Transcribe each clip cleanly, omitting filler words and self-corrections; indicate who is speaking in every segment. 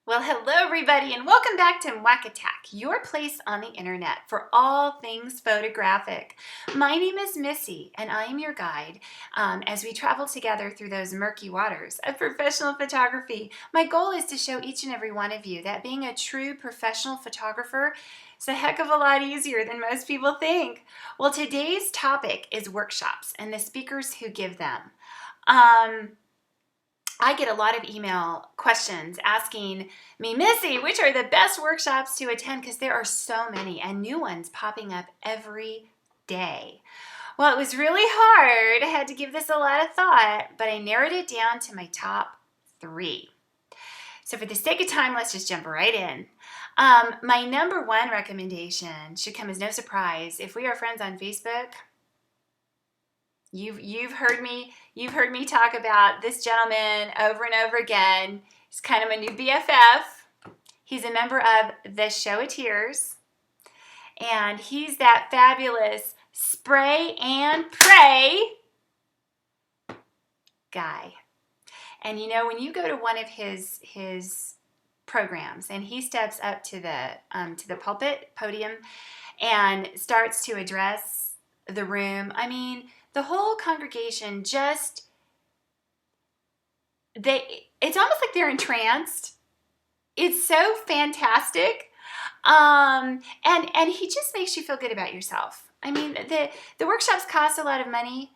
Speaker 1: Well, hello everybody, and welcome back to MWACattack, your place on the internet for all things photographic. My name is Missy, and I am your guide as we travel together through those murky waters of professional photography. My goal is to show each and every one of you that being a true professional photographer is a heck of a lot easier than most people think. Well, today's topic is workshops and the speakers who give them. I get a lot of email questions asking me, Missy, which are the best workshops to attend? Because there are so many and new ones popping up every day. Well, it was really hard. I had to give this a lot of thought, but I narrowed it down to my top 3. So for the sake of time, let's just jump right in. My number 1 recommendation should come as no surprise. If we are friends on Facebook, You've heard me talk about this gentleman over and over again. He's kind of my new BFF. He's a member of the Showiteers, and he's that fabulous spray and pray guy. And you know, when you go to one of his programs, and he steps up to the podium and starts to address the room, I mean, the whole congregation it's almost like they're entranced. It's so fantastic. And he just makes you feel good about yourself. I mean, the workshops cost a lot of money,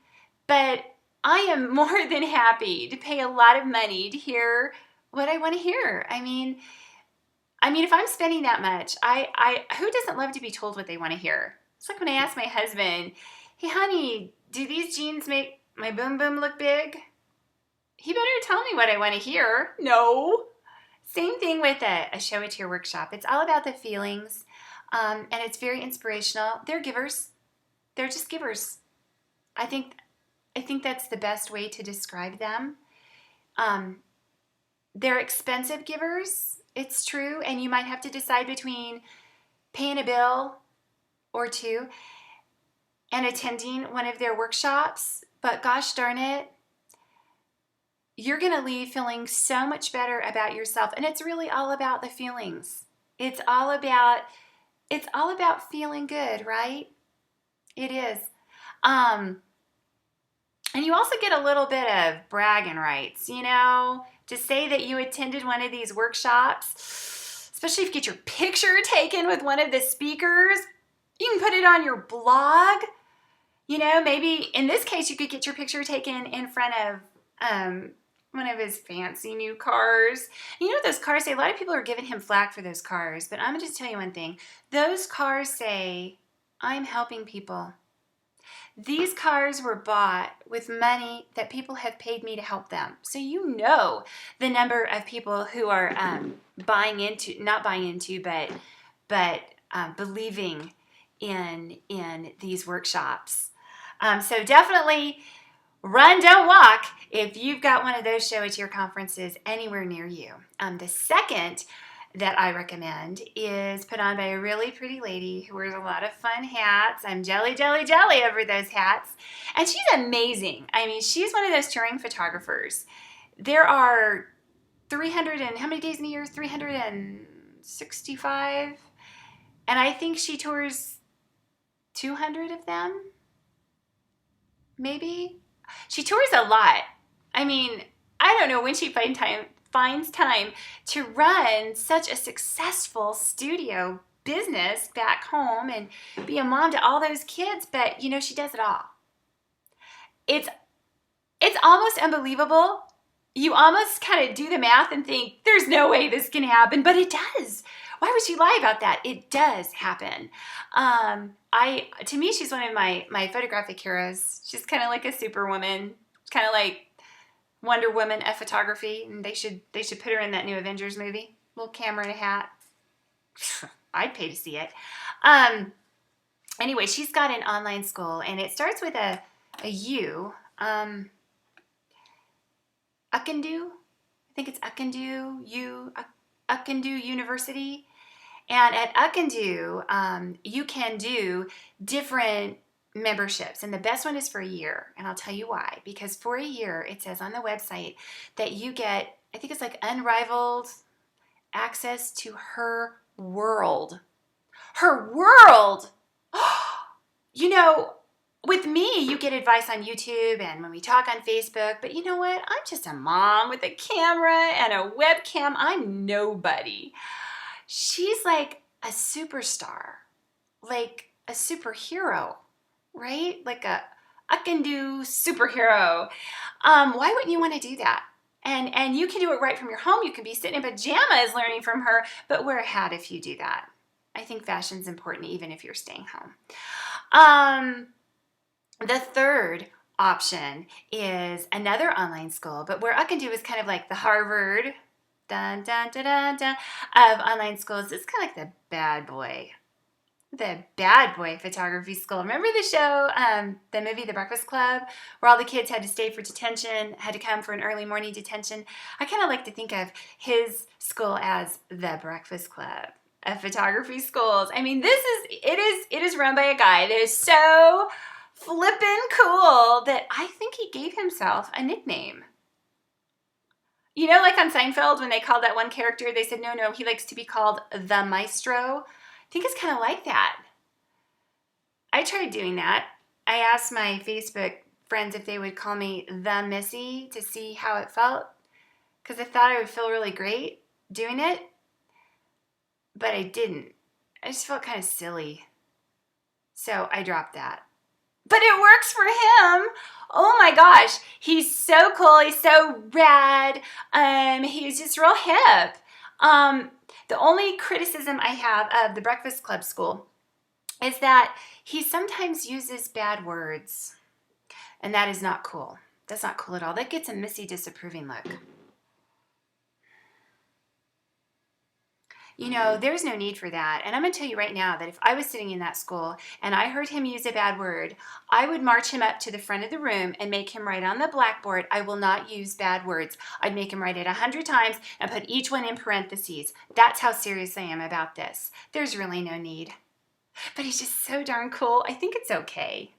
Speaker 1: but I am more than happy to pay a lot of money to hear what I want to hear. I mean, if I'm spending that much, who doesn't love to be told what they want to hear? It's like when I ask my husband, hey, honey, do these jeans make my boom boom look big? He better tell me what I want to hear. No. Same thing with a Showiteer workshop. It's all about the feelings, and it's very inspirational. They're givers. They're just givers. I think that's the best way to describe them. They're expensive givers. It's true, and you might have to decide between paying a bill or 2 and attending one of their workshops, but gosh darn it, you're going to leave feeling so much better about yourself. And it's really all about the feelings. It's all about feeling good, right? It is. And you also get a little bit of bragging rights, you know, to say that you attended one of these workshops, especially if you get your picture taken with one of the speakers. You can put it on your blog. You know, maybe in this case, you could get your picture taken in front of one of his fancy new cars. You know, those cars say, a lot of people are giving him flack for those cars, but I'm going to just tell you one thing. Those cars say, I'm helping people. These cars were bought with money that people have paid me to help them. So you know the number of people who are believing in these workshops. So definitely run, don't walk if you've got one of those Showiteer conferences anywhere near you. The second that I recommend is put on by a really pretty lady who wears a lot of fun hats. I'm jelly over those hats. And she's amazing. I mean, she's one of those touring photographers. There are 300 and how many days in a year? 365. And I think she tours 200 of them. Maybe. She tours a lot. I mean, I don't know when she finds time to run such a successful studio business back home and be a mom to all those kids, but you know, she does it all. It's almost unbelievable. You almost kind of do the math and think, there's no way this can happen, but it does. Why would she lie about that? It does happen. To me, she's one of my photographic heroes. She's kind of like a superwoman, kind of like Wonder Woman of photography, and they should put her in that new Avengers movie. Little camera and a hat. I'd pay to see it. Anyway, she's got an online school, and it starts with a U. Ukandu. I think it's Ukandu University. And at Ukandu, you can do different memberships, and the best one is for a year, and I'll tell you why. Because for a year, it says on the website that you get, I think it's like unrivaled access to her world. Her world! You know, with me, you get advice on YouTube and when we talk on Facebook, but you know what? I'm just a mom with a camera and a webcam. I'm nobody. She's like a superstar, like a superhero, right? Like a Ukandu superhero. Why wouldn't you want to do that? And you can do it right from your home. You can be sitting in pajamas learning from her, but wear a hat if you do that. I think fashion's important even if you're staying home. The third option is another online school, but where Ukandu is kind of like the Harvard dun, dun, dun, dun, dun, of online schools. It's kind of like the bad boy photography school. Remember the show, the movie The Breakfast Club, where all the kids had to stay for detention, had to come for an early morning detention? I kind of like to think of his school as the Breakfast Club of photography schools. I mean, it is run by a guy that is so flippin' cool that I think he gave himself a nickname. You know, like on Seinfeld, when they called that one character, they said, no, he likes to be called the Maestro. I think it's kind of like that. I tried doing that. I asked my Facebook friends if they would call me the Missy to see how it felt, because I thought I would feel really great doing it, but I didn't. I just felt kind of silly. So I dropped that. But it works for him. Oh my gosh. He's so cool. He's so rad. He's just real hip. The only criticism I have of the Breakfast Club school is that he sometimes uses bad words. And that is not cool. That's not cool at all. That gets a Missy disapproving look. You know, there's no need for that. And I'm going to tell you right now that if I was sitting in that school and I heard him use a bad word, I would march him up to the front of the room and make him write on the blackboard, "I will not use bad words." I'd make him write it 100 times and put each one in parentheses. That's how serious I am about this. There's really no need. But he's just so darn cool. I think it's okay.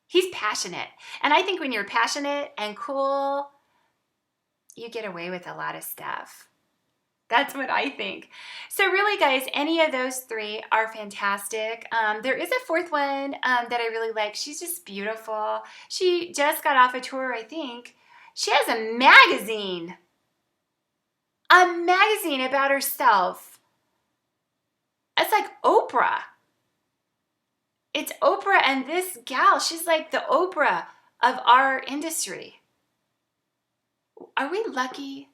Speaker 1: He's passionate. And I think when you're passionate and cool, you get away with a lot of stuff. That's what I think. So really, guys, any of those three are fantastic. There is a fourth one that I really like. She's just beautiful. She just got off a tour, I think. She has a magazine about herself. It's like Oprah. It's Oprah, and this gal, she's like the Oprah of our industry. Are we lucky?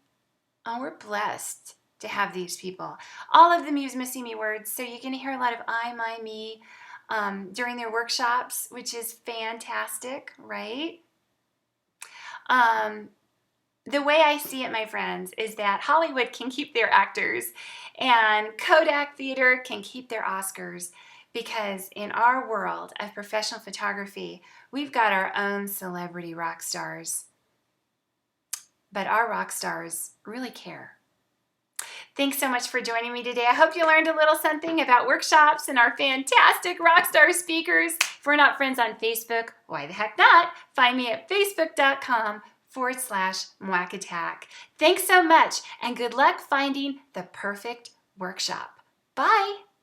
Speaker 1: Oh, we're blessed to have these people. All of them use Missy Me words, so you're going to hear a lot of I, my, me during their workshops, which is fantastic, right? The way I see it, my friends, is that Hollywood can keep their actors and Kodak Theater can keep their Oscars, because in our world of professional photography, we've got our own celebrity rock stars. But our rock stars really care. Thanks so much for joining me today. I hope you learned a little something about workshops and our fantastic rockstar speakers. If we're not friends on Facebook, why the heck not? Find me at facebook.com/MWACattack. Thanks so much, and good luck finding the perfect workshop. Bye.